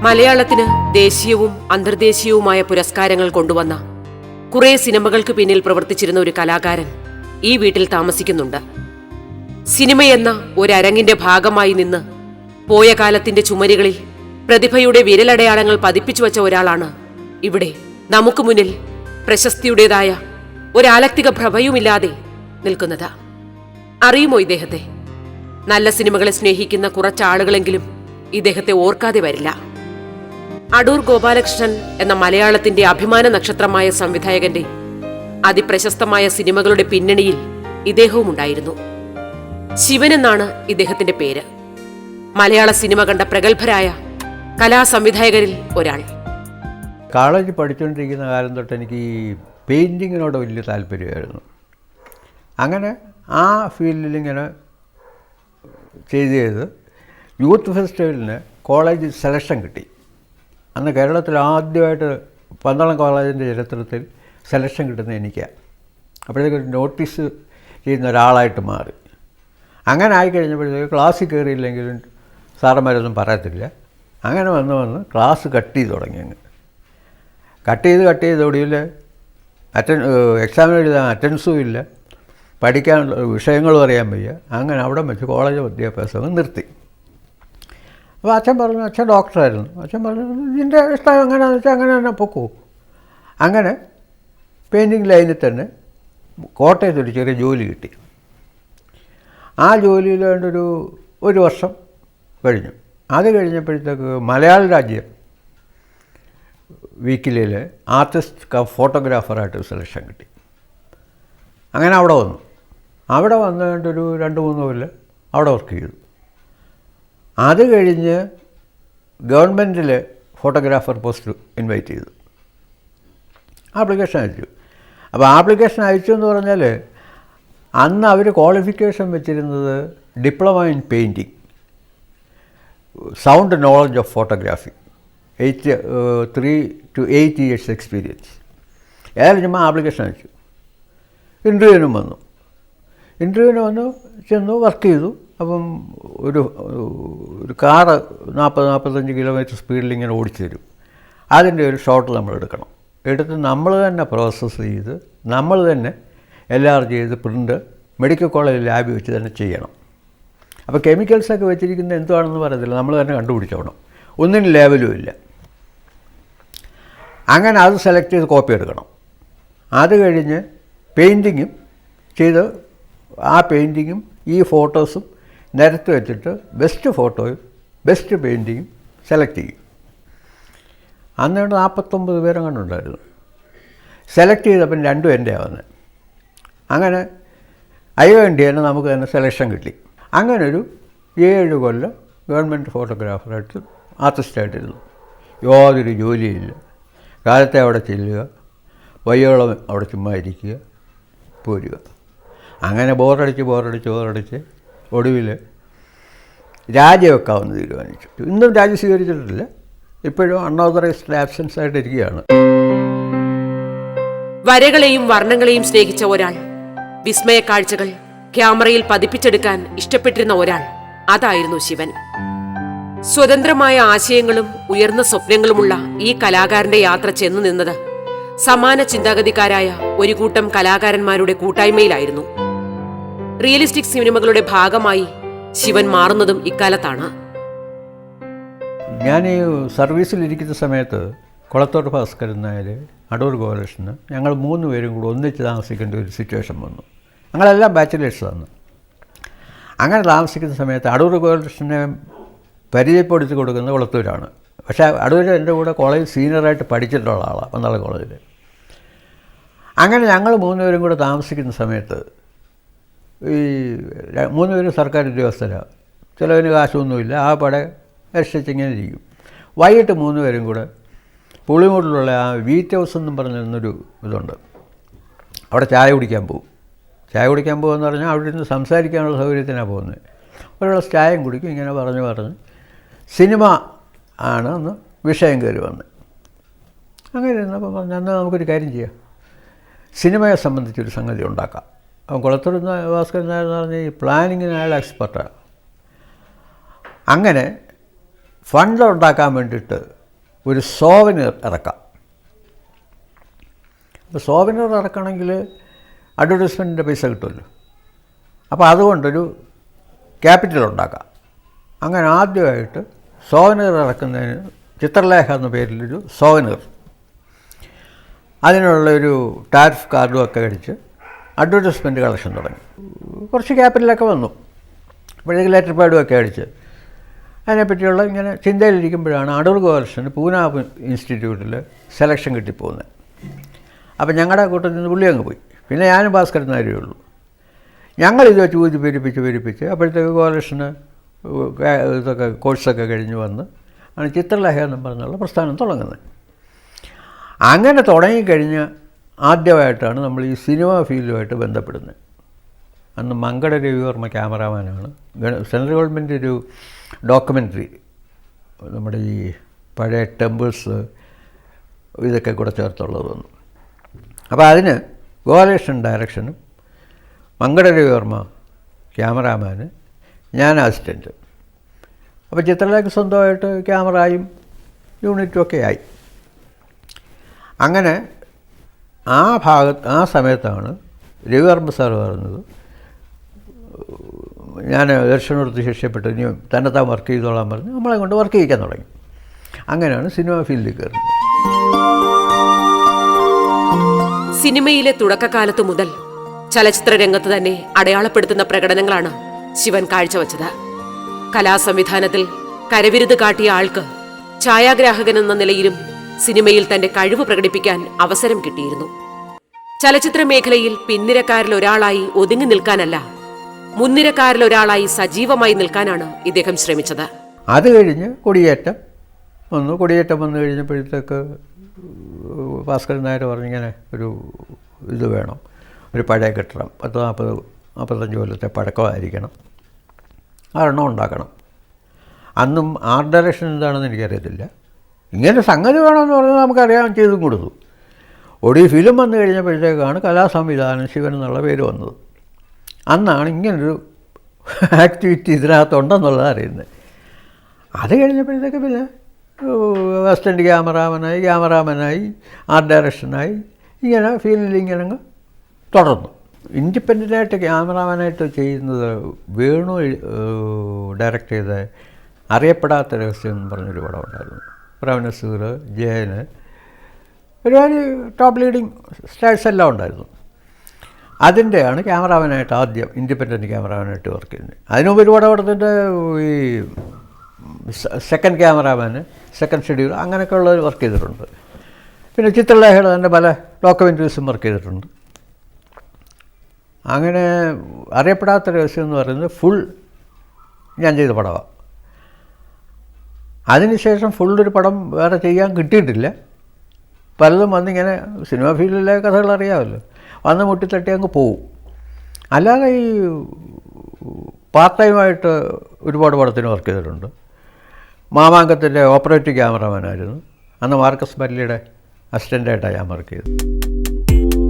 മലയാളത്തിന് ദേശീയവും അന്തർദേശീയവുമായ പുരസ്കാരങ്ങൾ കൊണ്ടുവന്ന കുറെ സിനിമകൾക്ക് പിന്നിൽ പ്രവർത്തിച്ചിരുന്ന ഒരു കലാകാരൻ ഈ വീട്ടിൽ താമസിക്കുന്നുണ്ട്. സിനിമയെന്ന ഒരരങ്ങിന്റെ ഭാഗമായി നിന്ന് പോയ കാലത്തിന്റെ ചുമരുകളിൽ പ്രതിഭയുടെ വിരലടയാളങ്ങൾ പതിപ്പിച്ചു വച്ച ഒരാളാണ് ഇവിടെ നമുക്ക് മുന്നിൽ പ്രശസ്തിയുടേതായ ഒരാലക്തിക ഭ്രമയുമില്ലാതെ നിൽക്കുന്നത്. അറിയുമോ ഇദ്ദേഹത്തെ? നല്ല സിനിമകളെ സ്നേഹിക്കുന്ന കുറച്ചാളുകളെങ്കിലും ഇദ്ദേഹത്തെ ഓർക്കാതെ വരില്ല. അടൂർ ഗോപാലകൃഷ്ണൻ എന്ന മലയാളത്തിന്റെ അഭിമാന നക്ഷത്രമായ സംവിധായകന്റെ അതിപ്രശസ്തമായ സിനിമകളുടെ പിന്നണിയിൽ ഇദ്ദേഹവും ഉണ്ടായിരുന്നു. ശിവൻ എന്നാണ് ഇദ്ദേഹത്തിന്റെ പേര്. മലയാള സിനിമ കണ്ട പ്രഗത്ഭരായ കലാസംവിധായകരിൽ ഒരാൾ. കോളേജ് പഠിച്ചുകൊണ്ടിരിക്കുന്ന കാലം തൊട്ട് എനിക്ക് ഈ പെയിൻറ്റിങ്ങിനോട് വലിയ താല്പര്യമായിരുന്നു. അങ്ങനെ ആ ഫീൽഡിലിങ്ങനെ ചെയ്ത് യൂത്ത് ഫെസ്റ്റിവലിന് കോളേജ് സെലക്ഷൻ കിട്ടി. അന്ന് കേരളത്തിൽ ആദ്യമായിട്ട് പന്തളം കോളേജിൻ്റെ ചരിത്രത്തിൽ സെലക്ഷൻ കിട്ടുന്നത് എനിക്കാണ്. അപ്പോഴത്തേക്കൊരു നോട്ടീസ് ചെയ്യുന്ന ഒരാളായിട്ട് മാറി. അങ്ങനെ ആയിക്കഴിഞ്ഞപ്പോഴത്തേക്ക് ക്ലാസ്സിൽ കയറിയില്ലെങ്കിലും സാറന്മാരൊന്നും പറയത്തില്ല. അങ്ങനെ വന്ന് ക്ലാസ് കട്ട് ചെയ്ത് തുടങ്ങി. അങ്ങ് കട്ട് ചെയ്ത് ഒടുവിൽ എക്സാമിന് എഴുതാൻ അറ്റൻഡൻസും ഇല്ല, പഠിക്കാനുള്ള വിഷയങ്ങളും അറിയാൻ വയ്യ. അങ്ങനെ അവിടെ വെച്ച് കോളേജ് വിദ്യാഭ്യാസം നിർത്തി. അപ്പോൾ അച്ഛൻ പറഞ്ഞു, അച്ഛൻ ഡോക്ടറായിരുന്നു. അച്ഛൻ പറഞ്ഞു, ഇതിൻ്റെ ഇഷ്ടം എങ്ങനെയാണെന്ന് വെച്ചാൽ അങ്ങനെ തന്നെ പൊക്കൂ. അങ്ങനെ പെയിൻറ്റിങ് ലൈനിൽ തന്നെ കോട്ടയത്തൊരു ചെറിയ ജോലി കിട്ടി. ആ ജോലിയിൽ ഒരു വർഷം കഴിഞ്ഞു. അത് കഴിഞ്ഞപ്പോഴത്തേക്ക് മലയാള രാജ്യം വീക്കിലിയിൽ ആർട്ടിസ്റ്റ് ഫോട്ടോഗ്രാഫറായിട്ട് സെലക്ഷൻ കിട്ടി. അങ്ങനെ അവിടെ വന്നു. അവിടെ വന്നിട്ടൊരു 2-3 കൊല്ലം അവിടെ വർക്ക് ചെയ്തു. അത് കഴിഞ്ഞ് ഗവൺമെൻറ്റിൽ ഫോട്ടോഗ്രാഫർ പോസ്റ്റ് ഇൻവൈറ്റ് ചെയ്തു. ആപ്ലിക്കേഷൻ അയച്ചു. അപ്പോൾ ആപ്ലിക്കേഷൻ അയച്ചു എന്ന് പറഞ്ഞാൽ അന്ന് അവർ ക്വാളിഫിക്കേഷൻ വെച്ചിരുന്നത് diploma in painting, sound knowledge of photography, 3 to 8 years experience. ഏതായാലും ചുമ്മാ ആപ്ലിക്കേഷൻ അയച്ചു. ഇൻ്റർവ്യൂവിനും വന്നു. ചെന്നു വർക്ക് ചെയ്തു. അപ്പം ഒരു കാറ് 40-45 കിലോമീറ്റർ സ്പീഡിൽ ഇങ്ങനെ ഓടിച്ചു തരും. അതിൻ്റെ ഒരു ഷോട്ട് നമ്മൾ എടുത്ത് നമ്മൾ തന്നെ പ്രോസസ്സ് ചെയ്ത് നമ്മൾ തന്നെ LR ചെയ്ത് പ്രിൻ്റ് മെഡിക്കൽ കോളേജ് ലാബിൽ വെച്ച് തന്നെ ചെയ്യണം. അപ്പോൾ കെമിക്കൽസൊക്കെ വെച്ചിരിക്കുന്നത് എന്തുവാണെന്ന് പറയത്തില്ല, നമ്മൾ തന്നെ കണ്ടുപിടിച്ചോണം. ഒന്നിനും ലേബലും ഇല്ല. അങ്ങനെ അത് സെലക്ട് ചെയ്ത് കോപ്പി എടുക്കണം. അത് കഴിഞ്ഞ് പെയിൻറ്റിങ്ങും ചെയ്ത് ആ പെയിൻറ്റിങ്ങും ഈ ഫോട്ടോസും നിരത്തി വെച്ചിട്ട് ബെസ്റ്റ് ഫോട്ടോയും ബെസ്റ്റ് പെയിൻറ്റിങ്ങും സെലക്ട് ചെയ്യും. അന്ന് 49 പേരും കണ്ടുണ്ടായിരുന്നു. സെലക്ട് ചെയ്തപ്പം 2 എൻ്റെ വന്നത്. അങ്ങനെ വേണ്ടി തന്നെ നമുക്ക് തന്നെ സെലക്ഷൻ കിട്ടി. അങ്ങനെ ഒരു 7 കൊല്ലം ഗവൺമെൻറ് ഫോട്ടോഗ്രാഫറായിട്ട് ആർട്ടിസ്റ്റായിട്ടിരുന്നു. യാതൊരു ജോലിയില്ല. കാലത്തെ അവിടെ ചെല്ലുക, വയ്യോളം അവിടെ ചുമ്മാ ഇരിക്കുക, പോരുക. അങ്ങനെ ബോറടിച്ച് ഒടുവിൽ രാജിവെക്കാമെന്ന് തീരുമാനിച്ചു. ഇന്നും രാജി സ്വീകരിച്ചിട്ടില്ല. ഇപ്പോഴും അൺഓതറൈസ്ഡ് ആബ്സെൻസ് ആയിട്ടിരിക്കുകയാണ്. വരകളെയും വർണ്ണങ്ങളെയും സ്നേഹിച്ച ഒരാൾ, വിസ്മയ കാഴ്ചകൾ ക്യാമറയിൽ പതിപ്പിച്ചെടുക്കാൻ ഇഷ്ടപ്പെട്ടിരുന്ന ഒരാൾ, അതായിരുന്നു ശിവൻ. സ്വതന്ത്രമായ ആശയങ്ങളും ഉയർന്ന സ്വപ്നങ്ങളുമുള്ള ഈ കലാകാരന്റെ യാത്ര ചെന്നു നിന്നത് സമാന ചിന്താഗതിക്കാരായ ഒരു കൂട്ടം കലാകാരന്മാരുടെ കൂട്ടായ്മയിലായിരുന്നു. റിയലിസ്റ്റിക് സിനിമകളുടെ ഭാഗമായി ശിവൻ മാറുന്നതും ഇക്കാലത്താണ്. ഞാൻ ഈ സർവീസിലിരിക്കുന്ന സമയത്ത് കുളത്തോട്ട് ഭാസ്കരൻ നായർ, അടൂർ ഗോപാലകൃഷ്ണൻ, ഞങ്ങൾ 3 പേരും കൂടി ഒന്നിച്ച് താമസിക്കേണ്ട ഒരു സിറ്റുവേഷൻ വന്നു. ഞങ്ങളെല്ലാം ബാച്ചിലേഴ്സാണ്. അങ്ങനെ താമസിക്കുന്ന സമയത്ത് അടൂർ ഗോപാലകൃഷ്ണനെ പരിചയപ്പെടുത്തി കൊടുക്കുന്നത് കുളത്തൂരാണ്. പക്ഷേ അടൂർ എൻ്റെ കൂടെ കോളേജ് സീനിയറായിട്ട് പഠിച്ചിട്ടുള്ള ആളാണ്, പന്തളം കോളേജിൽ. അങ്ങനെ ഞങ്ങൾ 3 പേരും കൂടെ താമസിക്കുന്ന സമയത്ത് ഈ 3 പേരും സർക്കാർ ഉദ്യോഗസ്ഥരാണ്. ചിലവിന് കാശൊന്നുമില്ല. ആ പട രക്ഷിച്ചിങ്ങനെ ഇരിക്കും. വൈകിട്ട് 3 പേരും കൂടെ പുളിമൂട്ടിലുള്ള ആ വീറ്റ് ഹൗസ് എന്നും പറഞ്ഞൊരു ഇതുണ്ട്. അവിടെ ചായ കുടിക്കാൻ പോകുമെന്ന് പറഞ്ഞാൽ അവിടെ നിന്ന് സംസാരിക്കാനുള്ള സൗകര്യത്തിനാണ് പോകുന്നത്. ഒരാൾ ചായയും കുടിക്കും. ഇങ്ങനെ പറഞ്ഞ് സിനിമ ആണ് എന്ന് വിഷയം കയറി വന്ന്. അങ്ങനെ ഇരുന്നപ്പോൾ പറഞ്ഞു, എന്നാൽ നമുക്കൊരു കാര്യം ചെയ്യാം, സിനിമയെ സംബന്ധിച്ചൊരു സംഗതി ഉണ്ടാക്കാം. അപ്പം കുളത്തൂർ ഭാസ്കരൻ നായർ എന്ന് പറഞ്ഞാൽ ഈ പ്ലാനിങ്ങിന് അയാൾ എക്സ്പെർട്ടാണ്. അങ്ങനെ ഫണ്ട് ഉണ്ടാക്കാൻ വേണ്ടിയിട്ട് ഒരു സോവനിയർ ഇറക്കാം. അപ്പോൾ സോവനിയർ ഇറക്കണമെങ്കിൽ അഡ്വർടൈസ്മെൻറ്റിൻ്റെ പൈസ കിട്ടുമല്ലോ. അപ്പോൾ അതുകൊണ്ടൊരു ക്യാപിറ്റൽ ഉണ്ടാക്കാം. അങ്ങനെ ആദ്യമായിട്ട് സോവനിയർ ഇറക്കുന്നതിന് ചിത്രലേഖ എന്ന പേരിലൊരു സോവനിയർ, അതിനുള്ളൊരു ടാരിഫ് കാർഡും ഒക്കെ അടിച്ച് അഡ്വർടൈസ്മെൻറ്റ് കളക്ഷൻ തുടങ്ങി. കുറച്ച് ക്യാപിറ്റലൊക്കെ വന്നു. അപ്പോഴേക്ക് ലെറ്റർ പാഡും ഒക്കെ അടിച്ച് അതിനെപ്പറ്റിയുള്ള ഇങ്ങനെ ചിന്തയിലിരിക്കുമ്പോഴാണ് അടൂർ ഗോപാലകൃഷ്ണന് പൂന ഇൻസ്റ്റിറ്റ്യൂട്ടിൽ സെലക്ഷൻ കിട്ടിപ്പോകുന്നത്. അപ്പം ഞങ്ങളുടെ കൂട്ടത്തിൽ നിന്ന് പുള്ളി അങ്ങ് പോയി. പിന്നെ ഞാനും ഭാസ്കരൻ നായരേ ഉള്ളൂ. ഞങ്ങളിത് വെച്ച് ഊതി പെരുപ്പിച്ച് അപ്പോഴത്തേക്ക് ഗോപാലകൃഷ്ണന് ഇതൊക്കെ കോഴ്സൊക്കെ കഴിഞ്ഞ് വന്ന് ആണ് ചിത്രലേഖ എന്നും പറഞ്ഞുള്ള പ്രസ്ഥാനം തുടങ്ങുന്നത്. അങ്ങനെ തുടങ്ങിക്കഴിഞ്ഞ ആദ്യമായിട്ടാണ് നമ്മൾ ഈ സിനിമാ ഫീൽഡുമായിട്ട് ബന്ധപ്പെടുന്നത്. അന്ന് മങ്കട രവിവർമ്മ ക്യാമറാമാനാണ്. സെൻട്രൽ ഗവൺമെൻറ് ഒരു ഡോക്യുമെൻ്ററി നമ്മുടെ ഈ പഴയ ടെമ്പിൾസ് ഇതൊക്കെ കൂടെ ചേർത്തുള്ളത് വന്നു. അപ്പോൾ അതിന് ഗോപാലകൃഷ്ണൻ ഡയറക്ഷനും മങ്കട രവിവർമ്മ ക്യാമറാമാന്, ഞാൻ അസിസ്റ്റൻറ്റ്. അപ്പോൾ ചിത്രലേഖ സ്വന്തമായിട്ട് ക്യാമറയും യൂണിറ്റും ഒക്കെ ആയി. അങ്ങനെ ആ സമയത്താണ് രവിവർമ്മ സാർ പറഞ്ഞത്, ഞാൻ ദർശനോടുത്ത് ശിക്ഷപ്പെട്ടു, ഇനി തന്നെത്താൻ വർക്ക് ചെയ്തോളാൻ പറഞ്ഞ് നമ്മളെ കൊണ്ട് വർക്ക് ചെയ്യിക്കാൻ തുടങ്ങി. അങ്ങനെയാണ് സിനിമ ഫീൽഡിൽ കയറുന്നത്. സിനിമയിലെ തുടക്കകാലത്ത് മുതൽ ചലച്ചിത്ര രംഗത്ത് തന്നെ അടയാളപ്പെടുത്തുന്ന പ്രകടനങ്ങളാണ് ശിവൻ കാഴ്ചവെച്ചത്. കലാസംവിധാനത്തിൽ കരവിരുത് കാട്ടിയ ആൾക്ക് ഛായാഗ്രാഹകൻ എന്ന നിലയിലും സിനിമയിൽ തന്റെ കഴിവ് പ്രകടിപ്പിക്കാൻ അവസരം കിട്ടിയിരുന്നു. ചലച്ചിത്ര മേഖലയിൽ പിൻനിരക്കാരിൽ ഒരാളായി ഒതുങ്ങി നിൽക്കാനല്ല, മുൻനിരക്കാരിൽ ഒരാളായി സജീവമായി നിൽക്കാനാണ് ഇദ്ദേഹം ശ്രമിച്ചത്. അത് കഴിഞ്ഞ് കൊടിയേറ്റം വന്നു കഴിഞ്ഞപ്പോഴത്തേക്ക് ഭാസ്കരൻ നായർ പറഞ്ഞിങ്ങനെ ഒരു ഇത് വേണം, ഒരു പഴയ കെട്ടിടം 40-45 കൊല്ലത്തെ പഴക്കമായിരിക്കണം, ഒരെണ്ണം ഉണ്ടാക്കണം. അന്നും ആർട്ട് ഡയറക്ഷൻ എന്താണെന്ന് എനിക്കറിയത്തില്ല. ഇങ്ങനെ സംഗതി വേണമെന്ന് പറഞ്ഞാൽ നമുക്കറിയാൻ ചെയ്തും കൊടുത്തു. ഫിലിം വന്നു കഴിഞ്ഞപ്പോഴത്തേക്കാണ് കലാസംവിധാനം ശിവൻ എന്നുള്ള പേര് വന്നത്. അന്നാണ് ഇങ്ങനൊരു ആക്ടിവിറ്റി ഇതിനകത്തുണ്ടെന്നുള്ളത് അറിയുന്നത്. അത് കഴിഞ്ഞപ്പോഴത്തേക്ക് പിന്നെ അസിസ്റ്റൻ്റ് ക്യാമറാമാനായി ആർട്ട് ഡയറക്ഷനായി ഇങ്ങനെ ഫീൽഡിൽ ഇങ്ങനെ തുടർന്നു. ഇൻഡിപെൻഡൻ്റായിട്ട് ക്യാമറാമാനായിട്ട് ചെയ്യുന്നത് വേണു ഡയറക്റ്റ് ചെയ്ത അറിയപ്പെടാത്ത രഹസ്യം എന്ന് പറഞ്ഞൊരു പടം ഉണ്ടായിരുന്നു. പ്രവനസൂർ, ജയന്, ഒരുപാട് ടോപ്പ് ലീഡിങ് സ്റ്റാർസ് എല്ലാം ഉണ്ടായിരുന്നു. അതിൻ്റെയാണ് ക്യാമറാമാനായിട്ട് ആദ്യം ഇൻഡിപെൻഡൻറ്റ് ക്യാമറാമാനായിട്ട് വർക്ക് ചെയ്യുന്നത്. അതിനുമുമ്പ് ഒരുപാട് പടത്തിൻ്റെ ഈ സെക്കൻഡ് ക്യാമറാമാന്, സെക്കൻഡ് ഷെഡ്യൂൾ അങ്ങനെയൊക്കെ ഉള്ളവർ വർക്ക് ചെയ്തിട്ടുണ്ട്. പിന്നെ ചിത്രലേഖയുടെ തന്നെ പല ഡോക്യുമെൻ്ററീസും വർക്ക് ചെയ്തിട്ടുണ്ട്. അങ്ങനെ അറിയപ്പെടാത്ത രഹസ്യം എന്ന് പറയുന്നത് ഫുൾ ഞാൻ ചെയ്ത പടമാണ്. അതിനുശേഷം ഫുള്ളൊരു പടം വേറെ ചെയ്യാൻ കിട്ടിയിട്ടില്ല. പലതും വന്നിങ്ങനെ സിനിമ ഫീൽഡിലെ കഥകൾ അറിയാമല്ലോ, വന്ന് മുട്ടിത്തട്ടി അങ്ങ് പോവും. അല്ലാതെ ഈ പാർട്ട് ടൈമായിട്ട് ഒരുപാട് പടത്തിന് വർക്ക് ചെയ്തിട്ടുണ്ട്. മാമാങ്കത്തിൻ്റെ ഓപ്പറേറ്റീവ് ക്യാമറാമാനായിരുന്നു. അന്ന് മാർക്കസ് മല്ലിയുടെ അസിസ്റ്റൻ്റായിട്ടാണ് ഞാൻ വർക്ക് ചെയ്തത്.